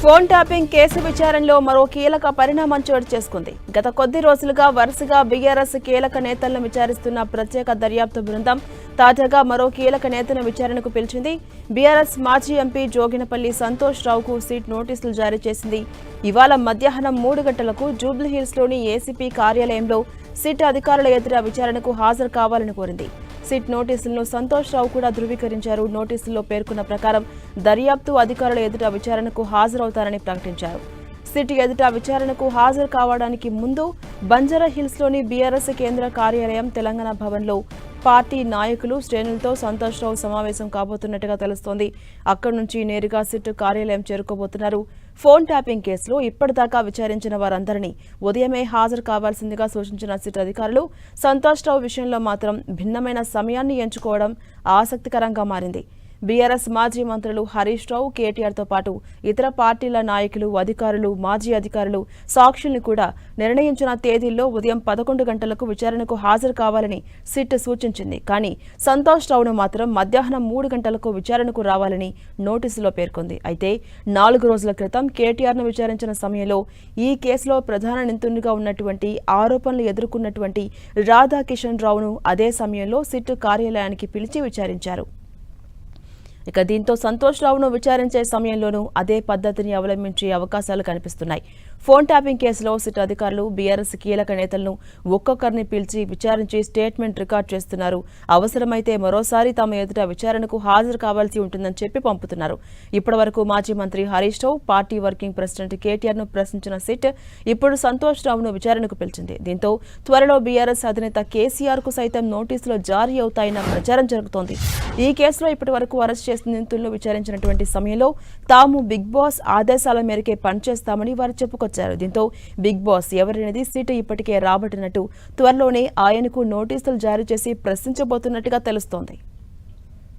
Phone tapping case విచారణలో మరో కీలక పరిణామం చోటు చేసుకుంది. గత కొద్ది రోజులుగా వరుసగా బీఆర్ఎస్ కీలక నేతలను విచారిస్తున్న ప్రత్యేక దర్యాప్తు బృందం తాజాగా మరో కీలక నేతను విచారణకు పిలిచింది. బీఆర్ఎస్ మాజీ ఎంపీ జోగినపల్లి సంతోష్ రావుకు సిట్ నోటీసులు జారీ చేసింది. ఇవాళ మధ్యాహ్నం 3 గంటలకు జూబ్లీహిల్స్లోని ఏసీపీ కార్యాలయంలో సిట్ అధికారుల ఎదుట విచారణకు హాజరు కావాలని కోరింది. సిట్ నోటీసులను సంతోష్ రావు కూడా ధృవీకరించారు. నోటీసుల్లో పేర్కొన్న ప్రకారం దర్యాప్తు అధికారుల ఎదుట విచారణకు హాజరవుతారని ప్రకటించారు. సిట్ ఎదుట విచారణకు హాజరు కావడానికి ముందు బంజారాహిల్స్లోని బీఆర్ఎస్ కేంద్ర కార్యాలయం తెలంగాణ భవన్లో పార్టీ నాయకులు శ్రేణులతో సంతోష్ రావు సమావేశం కాబోతున్నట్టుగా తెలుస్తోంది. అక్కడి నుంచి నేరుగా సిట్ కార్యాలయం చేరుకోబోతున్నారు. ఫోన్ ట్యాపింగ్ కేసులో ఇప్పటిదాకా విచారించిన వారందరినీ ఉదయమే హాజరు కావాల్సిందిగా సూచించిన సిట్ అధికారులు సంతోష్ రావు విషయంలో మాత్రం భిన్నమైన సమయాన్ని ఎంచుకోవడం ఆసక్తికరంగా మారింది. బీఆర్ఎస్ మాజీ మంత్రులు హరీష్ రావు, కేటీఆర్తో పాటు ఇతర పార్టీల నాయకులు, అధికారులు, మాజీ అధికారులు, సాక్షుల్ని కూడా నిర్ణయించిన తేదీల్లో ఉదయం 11 గంటలకు విచారణకు హాజరు కావాలని సిట్ సూచించింది. కానీ సంతోష్ రావును మాత్రం మధ్యాహ్నం 3 గంటలకు విచారణకు రావాలని నోటీసులో పేర్కొంది. అయితే 4 రోజుల క్రితం కేటీఆర్ను విచారించిన సమయంలో ఈ కేసులో ప్రధాన నిందితుడిగా ఉన్నటువంటి ఆరోపణలు ఎదుర్కొన్నటువంటి రాధాకిషన్ రావును అదే సమయంలో సిట్ కార్యాలయానికి పిలిచి విచారించారు. ఇక దీంతో సంతోష్ రావును విచారించే సమయంలోనూ అదే పద్ధతిని అవలంబించే అవకాశాలు కనిపిస్తున్నాయి. ఫోన్ ట్యాపింగ్ కేసులో సిట్ అధికారులు బీఆర్ఎస్ కీలక నేతలను ఒక్కొక్కరిని పిలిచి విచారించి స్టేట్మెంట్ రికార్డు చేస్తున్నారు. అవసరమైతే మరోసారి తమ ఎదుట విచారణకు హాజరు కావాల్సి ఉంటుందని చెప్పి పంపుతున్నారు. ఇప్పటివరకు మాజీ మంత్రి Harish Rao, party working president కేటీఆర్ను ప్రశ్నించిన సిట్ ఇప్పుడు సంతోష్ రావును విచారణకు పిలిచింది. దీంతో త్వరలో బీఆర్ఎస్ అధినేత కేసీఆర్కు సైతం నోటీసులు జారీ అవుతాయన్న ప్రచారం జరుగుతోంది. ఈ కేసులో ఇప్పటివరకు అరెస్ట్ చేసిన నిందితులను విచారించినటువంటి సమయంలో తాము బిగ్ బాస్ ఆదేశాల మేరకే పనిచేస్తామని వారు చెప్పుకొచ్చారు. దీంతో బిగ్ బాస్ ఎవరనేది సిట్ ఇప్పటికే రాబట్టినట్టు త్వరలోనే ఆయనకు నోటీసులు జారీ చేసి ప్రశ్నించబోతున్నట్టుగా తెలుస్తోంది.